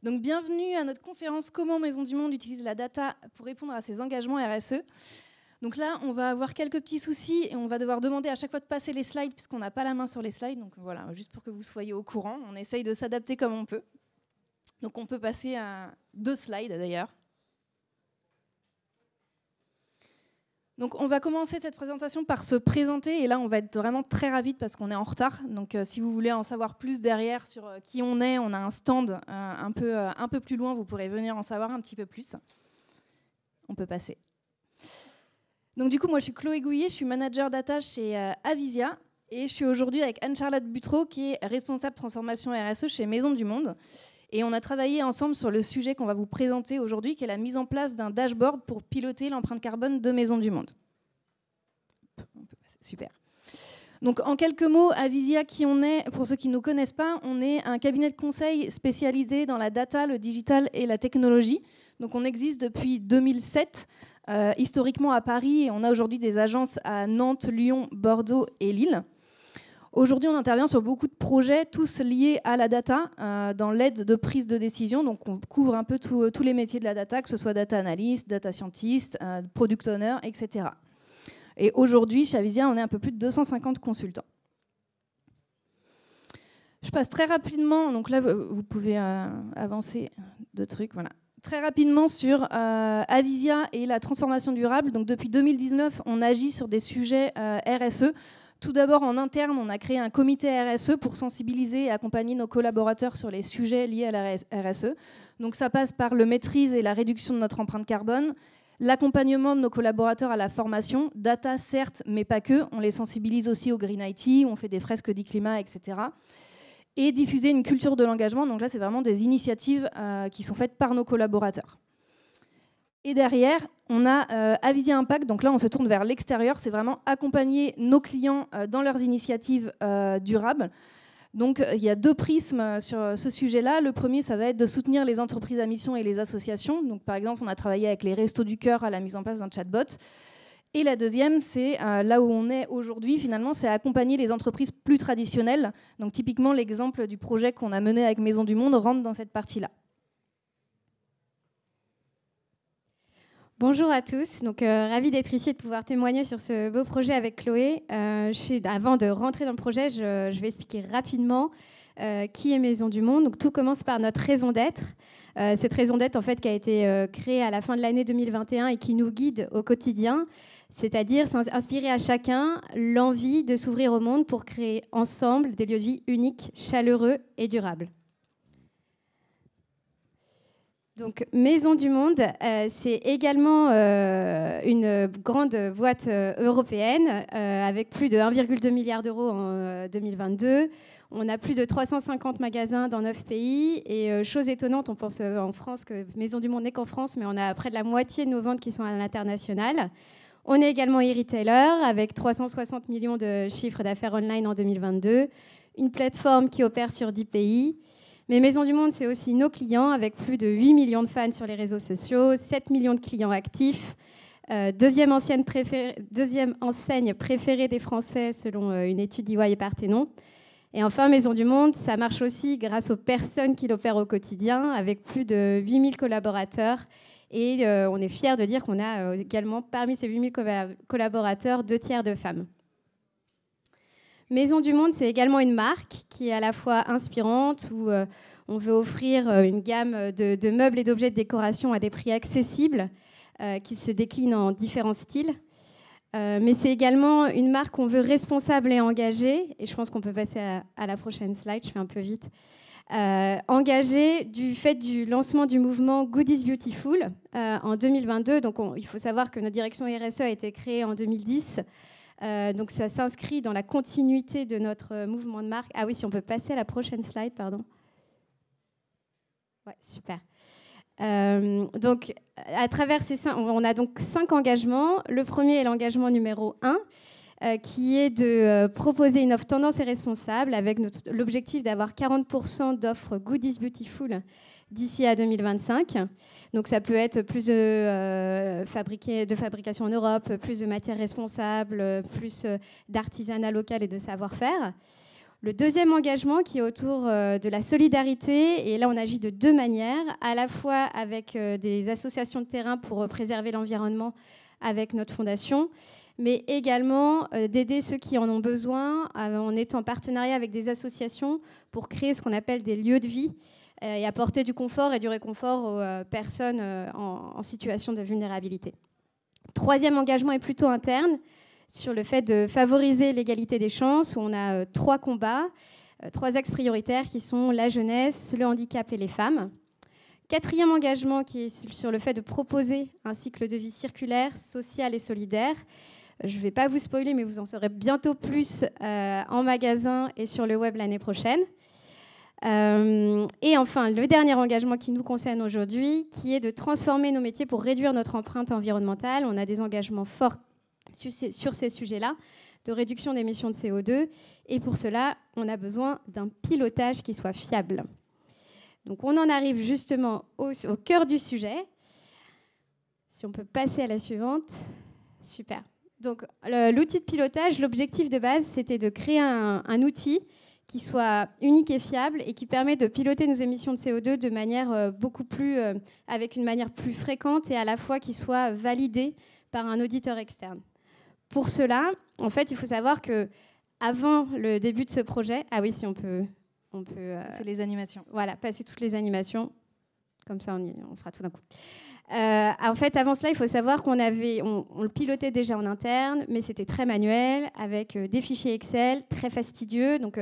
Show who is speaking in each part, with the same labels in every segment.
Speaker 1: Donc bienvenue à notre conférence Comment Maisons du Monde utilise la data pour répondre à ses engagements RSE. Donc là, on va avoir quelques petits soucis et on va devoir demander à chaque fois de passer les slides puisqu'on n'a pas la main sur les slides. Donc voilà, juste pour que vous soyez au courant, on essaye de s'adapter comme on peut. Donc on peut passer à 2 slides d'ailleurs. Donc on va commencer cette présentation par se présenter et là on va être vraiment très rapide parce qu'on est en retard. Donc si vous voulez en savoir plus derrière sur qui on a un stand un peu plus loin, vous pourrez venir en savoir un petit peu plus. On peut passer. Donc du coup moi je suis Chloé Gouillet, je suis manager data chez Avisia et je suis aujourd'hui avec Anne-Charlotte Butreau qui est responsable transformation RSE chez Maisons du Monde. Et on a travaillé ensemble sur le sujet qu'on va vous présenter aujourd'hui, qui est la mise en place d'un dashboard pour piloter l'empreinte carbone de Maisons du Monde. Super. Donc en quelques mots, Avisia, qui on est, pour ceux qui ne nous connaissent pas, on est un cabinet de conseil spécialisé dans la data, le digital et la technologie. Donc on existe depuis 2007, historiquement à Paris, et on a aujourd'hui des agences à Nantes, Lyon, Bordeaux et Lille. Aujourd'hui, on intervient sur beaucoup de projets, tous liés à la data, dans l'aide de prise de décision. Donc, on couvre un peu tous les métiers de la data, que ce soit data analyst, data scientist, product owner, etc. Et aujourd'hui, chez Avisia, on est un peu plus de 250 consultants. Je passe très rapidement, donc là, vous pouvez avancer 2 trucs, voilà. Très rapidement sur Avisia et la transformation durable. Donc, depuis 2019, on agit sur des sujets RSE. Tout d'abord, en interne, on a créé un comité RSE pour sensibiliser et accompagner nos collaborateurs sur les sujets liés à la RSE. Donc ça passe par le maîtrise et la réduction de notre empreinte carbone, l'accompagnement de nos collaborateurs à la formation, data certes, mais pas que. On les sensibilise aussi au Green IT, on fait des fresques d'e-climat, etc. Et diffuser une culture de l'engagement. Donc là, c'est vraiment des initiatives qui sont faites par nos collaborateurs. Et derrière, on a Avisia Impact. Donc là, on se tourne vers l'extérieur. C'est vraiment accompagner nos clients dans leurs initiatives durables. Donc, il y a 2 prismes sur ce sujet-là. Le premier, ça va être de soutenir les entreprises à mission et les associations. Donc, par exemple, on a travaillé avec les Restos du Cœur à la mise en place d'un chatbot. Et la deuxième, c'est là où on est aujourd'hui, finalement, c'est accompagner les entreprises plus traditionnelles. Donc, typiquement, l'exemple du projet qu'on a mené avec Maisons du Monde rentre dans cette partie-là.
Speaker 2: Bonjour à tous, donc ravie d'être ici et de pouvoir témoigner sur ce beau projet avec Chloé. Avant de rentrer dans le projet, je vais expliquer rapidement qui est Maisons du Monde. Donc, tout commence par notre raison d'être. Cette raison d'être en fait, qui a été créée à la fin de l'année 2021 et qui nous guide au quotidien, c'est-à-dire inspirer à chacun l'envie de s'ouvrir au monde pour créer ensemble des lieux de vie uniques, chaleureux et durables. Donc, Maisons du Monde, c'est également une grande boîte européenne avec plus de 1,2 milliard d'euros en 2022. On a plus de 350 magasins dans 9 pays. Et chose étonnante, on pense en France que Maisons du Monde n'est qu'en France, mais on a près de la moitié de nos ventes qui sont à l'international. On est également e-retailer avec 360 millions de chiffres d'affaires online en 2022. Une plateforme qui opère sur 10 pays. Mais Maisons du Monde, c'est aussi nos clients, avec plus de 8 millions de fans sur les réseaux sociaux, 7 millions de clients actifs, deuxième enseigne préférée des Français selon une étude d'EY et Parthénon. Et enfin, Maisons du Monde, ça marche aussi grâce aux personnes qui l'opèrent au quotidien, avec plus de 8 000 collaborateurs. Et on est fiers de dire qu'on a également, parmi ces 8 000 collaborateurs, 2 tiers de femmes. Maisons du Monde, c'est également une marque qui est à la fois inspirante, où on veut offrir une gamme de meubles et d'objets de décoration à des prix accessibles, qui se déclinent en différents styles. Mais c'est également une marque qu'on veut responsable et engagée, et je pense qu'on peut passer à la prochaine slide, je fais un peu vite. Engagée du fait du lancement du mouvement Good is Beautiful en 2022. Donc il faut savoir que notre direction RSE a été créée en 2010. Donc ça s'inscrit dans la continuité de notre mouvement de marque. Ah oui, si on peut passer à la prochaine slide, pardon. Ouais, super. Donc à travers on a donc 5 engagements. Le premier est l'engagement numéro 1, qui est de proposer une offre tendance et responsable avec l'objectif d'avoir 40% d'offres Good is Beautiful d'ici à 2025. Donc ça peut être plus de fabrication en Europe, plus de matières responsables, plus d'artisanat local et de savoir-faire. Le deuxième engagement qui est autour de la solidarité, et là on agit de deux manières, à la fois avec des associations de terrain pour préserver l'environnement avec notre fondation, mais également d'aider ceux qui en ont besoin en étant en partenariat avec des associations pour créer ce qu'on appelle des lieux de vie et apporter du confort et du réconfort aux personnes en situation de vulnérabilité. Troisième engagement est plutôt interne, sur le fait de favoriser l'égalité des chances, où on a 3 combats, 3 axes prioritaires qui sont la jeunesse, le handicap et les femmes. Quatrième engagement qui est sur le fait de proposer un cycle de vie circulaire, social et solidaire. Je ne vais pas vous spoiler, mais vous en saurez bientôt plus en magasin et sur le web l'année prochaine. Et enfin, le dernier engagement qui nous concerne aujourd'hui, qui est de transformer nos métiers pour réduire notre empreinte environnementale. On a des engagements forts sur ces sujets-là, de réduction d'émissions de CO2. Et pour cela, on a besoin d'un pilotage qui soit fiable. Donc on en arrive justement au cœur du sujet. Si on peut passer à la suivante. Super. Donc l'outil de pilotage, l'objectif de base, c'était de créer un outil qui soit unique et fiable et qui permet de piloter nos émissions de CO2 de manière beaucoup plus, avec une manière plus fréquente et à la fois qui soit validée par un auditeur externe. Pour cela, en fait, il faut savoir que avant le début de ce projet, ah oui, si on peut
Speaker 1: c'est les animations.
Speaker 2: Voilà, passer toutes les animations, comme ça on fera tout d'un coup. En fait, avant cela, il faut savoir qu'on le pilotait déjà en interne, mais c'était très manuel, avec des fichiers Excel très fastidieux. Donc,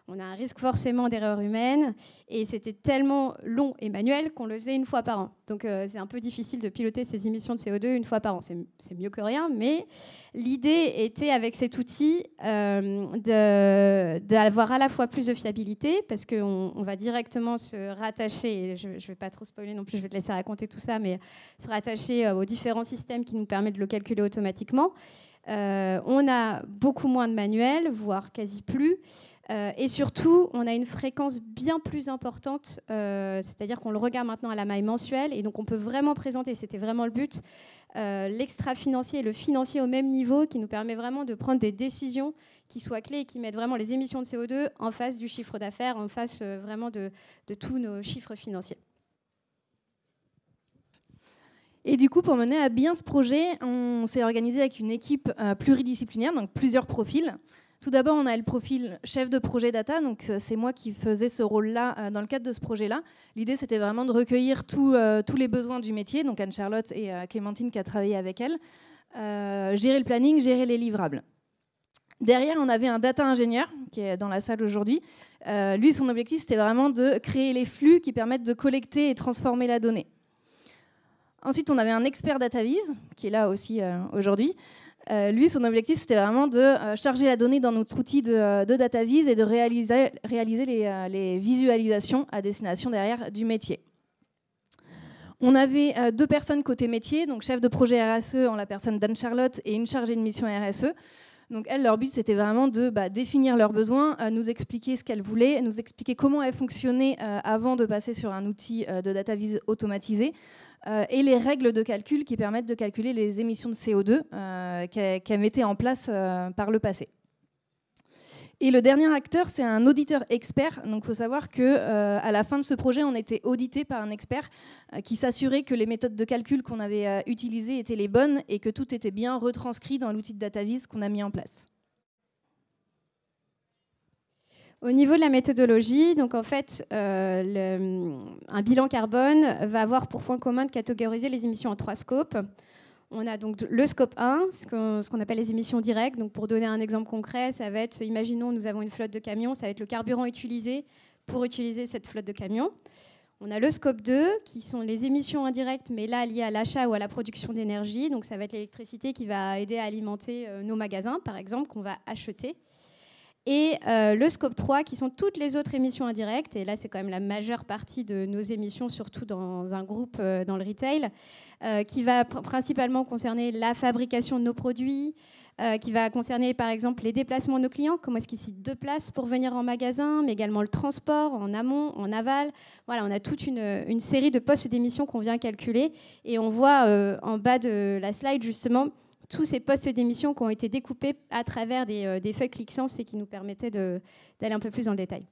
Speaker 2: on a un risque forcément d'erreur humaine. Et c'était tellement long et manuel qu'on le faisait une fois par an. Donc, c'est un peu difficile de piloter ces émissions de CO2 une fois par an. C'est mieux que rien. Mais l'idée était, avec cet outil, d'avoir à la fois plus de fiabilité, parce qu'on va directement se rattacher, et je ne vais pas trop spoiler non plus, je vais te laisser raconter tout ça, mais se rattacher aux différents systèmes qui nous permettent de le calculer automatiquement. On a beaucoup moins de manuels, voire quasi plus. Et surtout, on a une fréquence bien plus importante, c'est-à-dire qu'on le regarde maintenant à la maille mensuelle, et donc on peut vraiment présenter, c'était vraiment le but, l'extra-financier et le financier au même niveau, qui nous permet vraiment de prendre des décisions qui soient clés et qui mettent vraiment les émissions de CO2 en face du chiffre d'affaires, en face vraiment de tous nos chiffres financiers.
Speaker 1: Et du coup, pour mener à bien ce projet, on s'est organisé avec une équipe pluridisciplinaire, donc plusieurs profils. Tout d'abord, on a le profil chef de projet data, donc c'est moi qui faisais ce rôle-là dans le cadre de ce projet-là. L'idée, c'était vraiment de recueillir tous les besoins du métier, donc Anne-Charlotte et Clémentine qui a travaillé avec elle, gérer le planning, gérer les livrables. Derrière, on avait un data ingénieur qui est dans la salle aujourd'hui. Lui, son objectif, c'était vraiment de créer les flux qui permettent de collecter et transformer la donnée. Ensuite, on avait un expert DataVis qui est là aussi aujourd'hui. Lui, son objectif, c'était vraiment de charger la donnée dans notre outil de DataVis et de réaliser les visualisations à destination derrière du métier. On avait 2 personnes côté métier, donc chef de projet RSE en la personne d'Anne-Charlotte et une chargée de mission RSE. Donc elles, leur but, c'était vraiment de définir leurs besoins, nous expliquer ce qu'elles voulaient, nous expliquer comment elles fonctionnaient avant de passer sur un outil de DataVis automatisé, et les règles de calcul qui permettent de calculer les émissions de CO2 qu'elle mettait en place par le passé. Et le dernier acteur, c'est un auditeur expert. Donc, il faut savoir qu'à la fin de ce projet, on était audité par un expert qui s'assurait que les méthodes de calcul qu'on avait utilisées étaient les bonnes et que tout était bien retranscrit dans l'outil de DataVis qu'on a mis en place.
Speaker 2: Au niveau de la méthodologie, donc en fait, un bilan carbone va avoir pour point commun de catégoriser les émissions en 3 scopes. On a donc le scope 1, ce qu'on appelle les émissions directes. Donc pour donner un exemple concret, ça va être, imaginons, nous avons une flotte de camions, ça va être le carburant utilisé pour utiliser cette flotte de camions. On a le scope 2, qui sont les émissions indirectes, mais là liées à l'achat ou à la production d'énergie. Donc ça va être l'électricité qui va aider à alimenter nos magasins, par exemple, qu'on va acheter. Et le scope 3, qui sont toutes les autres émissions indirectes, et là c'est quand même la majeure partie de nos émissions, surtout dans un groupe dans le retail, qui va principalement concerner la fabrication de nos produits, qui va concerner par exemple les déplacements de nos clients, comment est-ce qu'ils s'y déplacent pour venir en magasin, mais également le transport en amont, en aval. Voilà, on a toute une série de postes d'émissions qu'on vient calculer, et on voit en bas de la slide justement tous ces postes d'émission qui ont été découpés à travers des feuilles ClickSense et qui nous permettaient d'aller un peu plus dans le détail.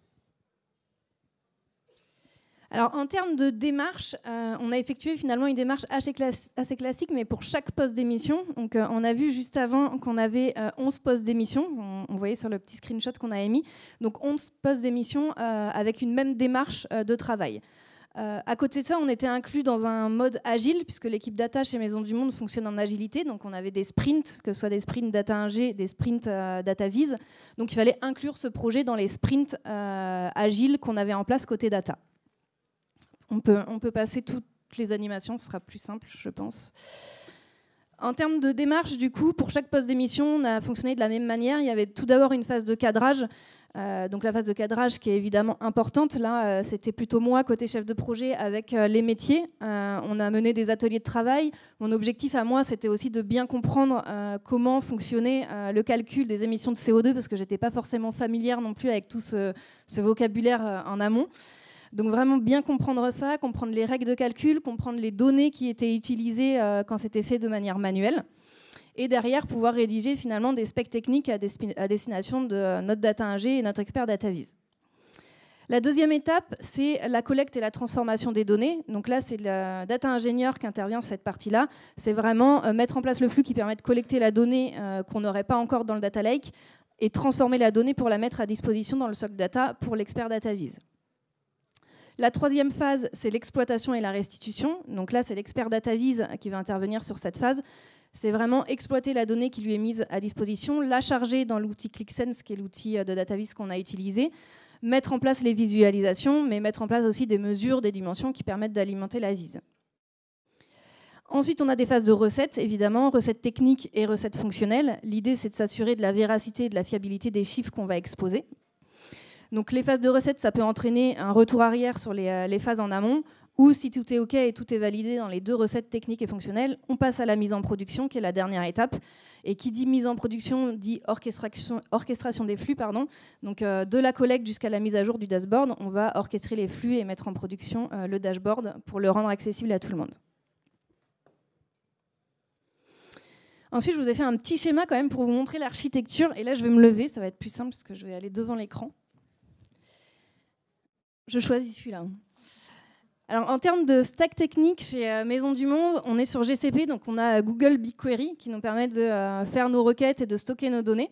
Speaker 1: Alors, en termes de démarche, on a effectué finalement une démarche assez classique, mais pour chaque poste d'émission. Donc, on a vu juste avant qu'on avait 11 postes d'émission. On voyait sur le petit screenshot qu'on a émis. Donc, 11 postes d'émission avec une même démarche de travail. À côté de ça, on était inclus dans un mode agile, puisque l'équipe data chez Maisons du Monde fonctionne en agilité. Donc, on avait des sprints, que ce soit des sprints data ingé, des sprints data vis. Donc, il fallait inclure ce projet dans les sprints agiles qu'on avait en place côté data. On peut passer toutes les animations, ce sera plus simple, je pense. En termes de démarche, du coup, pour chaque poste d'émission, on a fonctionné de la même manière. Il y avait tout d'abord une phase de cadrage. Donc la phase de cadrage qui est évidemment importante. Là, c'était plutôt moi, côté chef de projet, avec les métiers. On a mené des ateliers de travail. Mon objectif à moi, c'était aussi de bien comprendre comment fonctionnait le calcul des émissions de CO2, parce que je n'étais pas forcément familière non plus avec tout ce vocabulaire en amont. Donc vraiment bien comprendre ça, comprendre les règles de calcul, comprendre les données qui étaient utilisées quand c'était fait de manière manuelle. Et derrière, pouvoir rédiger finalement des specs techniques à destination de notre data ingé et notre expert data vis. La deuxième étape, c'est la collecte et la transformation des données. Donc là, c'est le data ingénieur qui intervient sur cette partie-là. C'est vraiment mettre en place le flux qui permet de collecter la donnée qu'on n'aurait pas encore dans le data lake et transformer la donnée pour la mettre à disposition dans le socle data pour l'expert data vis. La troisième phase, c'est l'exploitation et la restitution. Donc là, c'est l'expert data vis qui va intervenir sur cette phase. C'est vraiment exploiter la donnée qui lui est mise à disposition, la charger dans l'outil ClickSense, qui est l'outil de data vis qu'on a utilisé, mettre en place les visualisations, mais mettre en place aussi des mesures, des dimensions qui permettent d'alimenter la vis. Ensuite, on a des phases de recettes, évidemment, recettes techniques et recettes fonctionnelles. L'idée, c'est de s'assurer de la véracité et de la fiabilité des chiffres qu'on va exposer. Donc les phases de recettes, ça peut entraîner un retour arrière sur les phases en amont, ou si tout est OK et tout est validé dans les deux recettes techniques et fonctionnelles, on passe à la mise en production, qui est la dernière étape. Et qui dit mise en production, dit orchestration des flux. Donc de la collecte jusqu'à la mise à jour du dashboard, on va orchestrer les flux et mettre en production le dashboard pour le rendre accessible à tout le monde. Ensuite, je vous ai fait un petit schéma quand même pour vous montrer l'architecture. Et là, je vais me lever, ça va être plus simple parce que je vais aller devant l'écran. Je choisis celui-là. Alors, en termes de stack technique, chez Maisons du Monde, on est sur GCP, donc on a Google BigQuery qui nous permet de faire nos requêtes et de stocker nos données.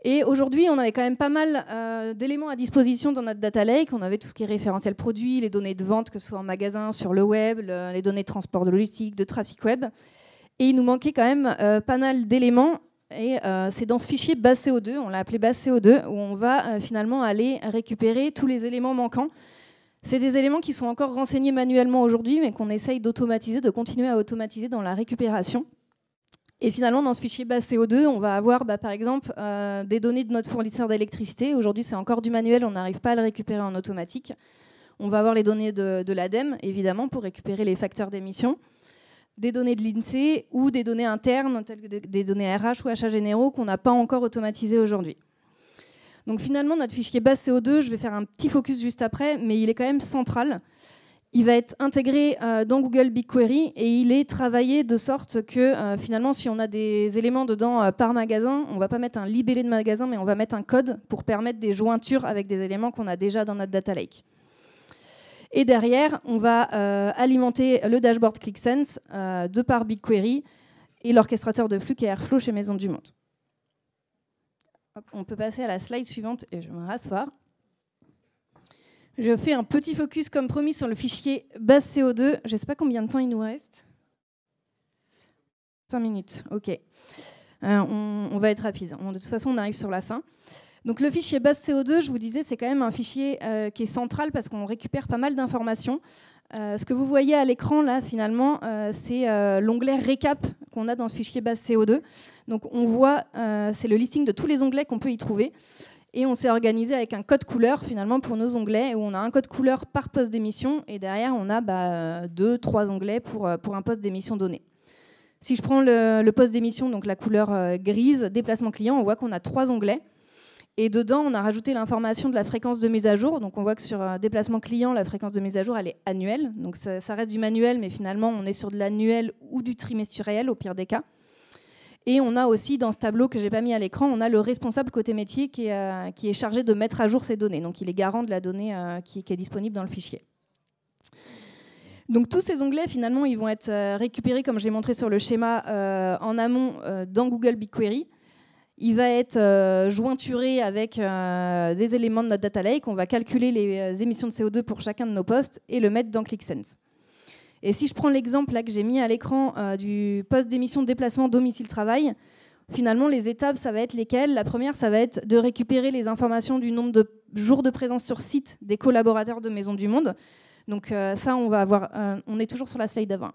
Speaker 1: Et aujourd'hui, on avait quand même pas mal d'éléments à disposition dans notre data lake. On avait tout ce qui est référentiel produit, les données de vente, que ce soit en magasin, sur le web, les données de transport de logistique, de trafic web. Et il nous manquait quand même pas mal d'éléments. Et c'est dans ce fichier base CO2, on l'a appelé base CO2, où on va finalement aller récupérer tous les éléments manquants. C'est des éléments qui sont encore renseignés manuellement aujourd'hui, mais qu'on essaye d'automatiser, de continuer à automatiser dans la récupération. Et finalement, dans ce fichier base CO2, on va avoir par exemple des données de notre fournisseur d'électricité. Aujourd'hui, c'est encore du manuel, on n'arrive pas à le récupérer en automatique. On va avoir les données de l'ADEME, évidemment, pour récupérer les facteurs d'émission. Des données de l'INSEE ou des données internes, telles que des données RH ou achats généraux qu'on n'a pas encore automatisées aujourd'hui. Donc finalement, notre fichier base CO2, je vais faire un petit focus juste après, mais il est quand même central. Il va être intégré dans Google BigQuery et il est travaillé de sorte que finalement, si on a des éléments dedans par magasin, on ne va pas mettre un libellé de magasin, mais on va mettre un code pour permettre des jointures avec des éléments qu'on a déjà dans notre data lake. Et derrière, on va alimenter le dashboard ClickSense de par BigQuery et l'orchestrateur de flux qui est Airflow chez Maisons du Monde. Hop, on peut passer à la slide suivante et je vais me rasseoir. Je fais un petit focus comme promis sur le fichier base CO2. Je ne sais pas combien de temps il nous reste. 5 minutes, ok. On va être rapide. De toute façon, on arrive sur la fin. Donc le fichier base CO2, je vous disais, c'est quand même un fichier qui est central parce qu'on récupère pas mal d'informations. Ce que vous voyez à l'écran, là, finalement, c'est l'onglet récap qu'on a dans ce fichier base CO2. Donc on voit, c'est le listing de tous les onglets qu'on peut y trouver. Et on s'est organisé avec un code couleur, finalement, pour nos onglets, où on a un code couleur par poste d'émission. Et derrière, on a 2-3 onglets pour un poste d'émission donné. Si je prends le poste d'émission, donc la couleur grise, déplacement client, on voit qu'on a 3 onglets. Et dedans, on a rajouté l'information de la fréquence de mise à jour. Donc on voit que sur déplacement client, la fréquence de mise à jour, elle est annuelle. Donc ça reste du manuel, mais finalement, on est sur de l'annuel ou du trimestriel, au pire des cas. Et on a aussi, dans ce tableau que je n'ai pas mis à l'écran, on a le responsable côté métier qui est chargé de mettre à jour ces données. Donc, il est garant de la donnée qui est disponible dans le fichier. Donc, tous ces onglets, finalement, ils vont être récupérés, comme j'ai montré sur le schéma, en amont dans Google BigQuery. Il va être jointuré avec des éléments de notre data lake. On va calculer les émissions de CO2 pour chacun de nos postes et le mettre dans ClickSense. Et si je prends l'exemple là que j'ai mis à l'écran du poste d'émission déplacement domicile-travail, finalement, les étapes, ça va être lesquelles? La première, ça va être de récupérer les informations du nombre de jours de présence sur site des collaborateurs de Maisons du Monde. Donc ça, on va avoir... on est toujours sur la slide d'avant.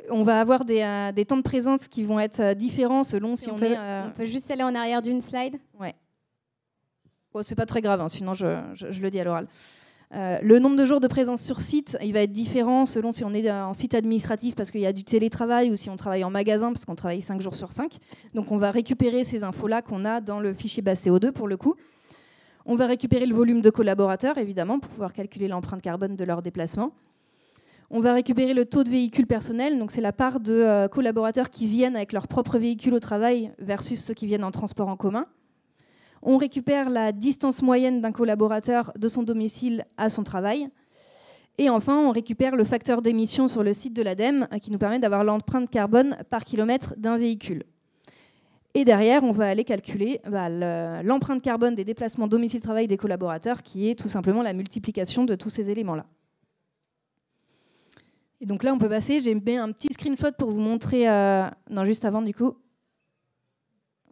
Speaker 1: On va avoir des temps de présence qui vont être différents selon si on est...
Speaker 2: On peut juste aller en arrière d'une slide?
Speaker 1: Ouais. Bon, c'est pas très grave, hein, sinon je le dis à l'oral. Le nombre de jours de présence sur site, il va être différent selon si on est en site administratif parce qu'il y a du télétravail ou si on travaille en magasin parce qu'on travaille 5 jours sur 5. Donc on va récupérer ces infos-là qu'on a dans le fichier base CO2 pour le coup. On va récupérer le volume de collaborateurs, évidemment, pour pouvoir calculer l'empreinte carbone de leur déplacement. On va récupérer le taux de véhicule personnel, donc c'est la part de collaborateurs qui viennent avec leur propre véhicule au travail versus ceux qui viennent en transport en commun. On récupère la distance moyenne d'un collaborateur de son domicile à son travail. Et enfin, on récupère le facteur d'émission sur le site de l'ADEME qui nous permet d'avoir l'empreinte carbone par kilomètre d'un véhicule. Et derrière, on va aller calculer l'empreinte carbone des déplacements domicile-travail des collaborateurs qui est tout simplement la multiplication de tous ces éléments-là. Et donc là, on peut passer. J'ai mis un petit screenshot pour vous montrer... Non, juste avant, du coup.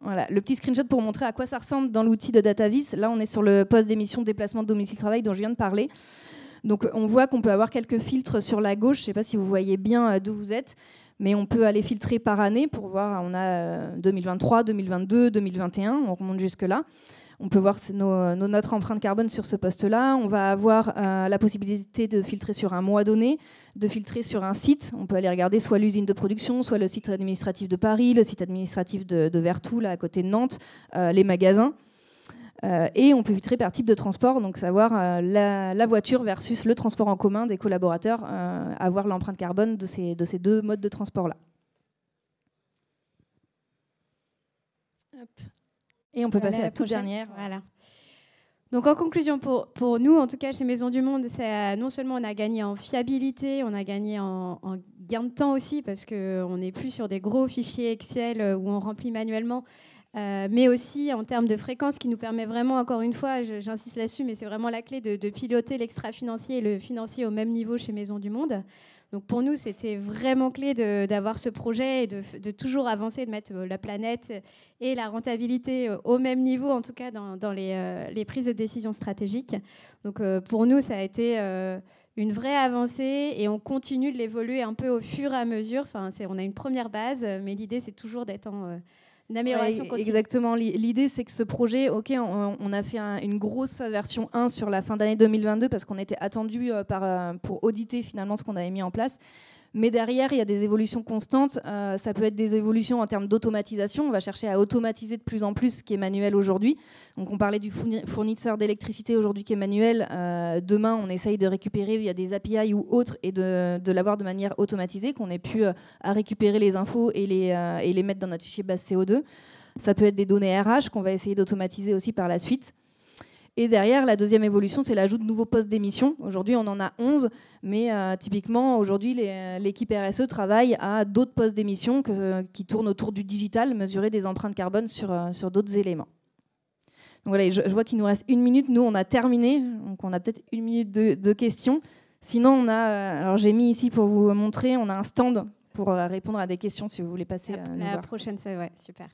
Speaker 1: Voilà, le petit screenshot pour montrer à quoi ça ressemble dans l'outil de DataVis. Là, on est sur le poste d'émission déplacement domicile-travail dont je viens de parler. Donc, on voit qu'on peut avoir quelques filtres sur la gauche. Je ne sais pas si vous voyez bien d'où vous êtes, mais on peut aller filtrer par année pour voir. On a 2023, 2022, 2021. On remonte jusque-là. On peut voir notre empreinte carbone sur ce poste-là. On va avoir la possibilité de filtrer sur un mois donné, de filtrer sur un site. On peut aller regarder soit l'usine de production, soit le site administratif de Paris, le site administratif de Vertou, là, à côté de Nantes, les magasins. Et on peut filtrer par type de transport, donc savoir la voiture versus le transport en commun des collaborateurs, avoir l'empreinte carbone de ces deux modes de transport-là. Hop. Et on peut passer à la toute dernière.
Speaker 2: Voilà. Donc en conclusion, pour nous, en tout cas chez Maisons du Monde, non seulement on a gagné en fiabilité, on a gagné en gain de temps aussi, parce qu'on n'est plus sur des gros fichiers Excel où on remplit manuellement, mais aussi en termes de fréquence, qui nous permet vraiment, encore une fois, j'insiste là-dessus, mais c'est vraiment la clé de piloter l'extra-financier et le financier au même niveau chez Maisons du Monde. Donc pour nous, c'était vraiment clé d'avoir ce projet et de toujours avancer, de mettre la planète et la rentabilité au même niveau, en tout cas dans les prises de décision stratégiques. Donc pour nous, ça a été une vraie avancée et on continue de l'évoluer un peu au fur et à mesure. Enfin, on a une première base, mais l'idée, c'est toujours d'être en amélioration continue.
Speaker 1: Exactement. L'idée, c'est que ce projet, on a fait une grosse version 1 sur la fin d'année 2022 parce qu'on était attendu pour auditer finalement ce qu'on avait mis en place. Mais derrière, il y a des évolutions constantes. Ça peut être des évolutions en termes d'automatisation. On va chercher à automatiser de plus en plus ce qui est manuel aujourd'hui. Donc, on parlait du fournisseur d'électricité aujourd'hui qui est manuel. Demain, on essaye de récupérer via des API ou autres et de l'avoir de manière automatisée, qu'on ait pu à récupérer les infos et les mettre dans notre fichier base CO2. Ça peut être des données RH qu'on va essayer d'automatiser aussi par la suite. Et derrière, la deuxième évolution, c'est l'ajout de nouveaux postes d'émission. Aujourd'hui, on en a 11, mais typiquement, aujourd'hui, l'équipe RSE travaille à d'autres postes d'émission qui tournent autour du digital, mesurer des empreintes carbone sur d'autres éléments. Donc voilà, je vois qu'il nous reste 1 minute. Nous, on a terminé, donc on a peut-être 1 minute de questions. Sinon, alors j'ai mis ici pour vous montrer, on a un stand pour répondre à des questions si vous voulez passer.
Speaker 2: La prochaine, c'est ouais, super.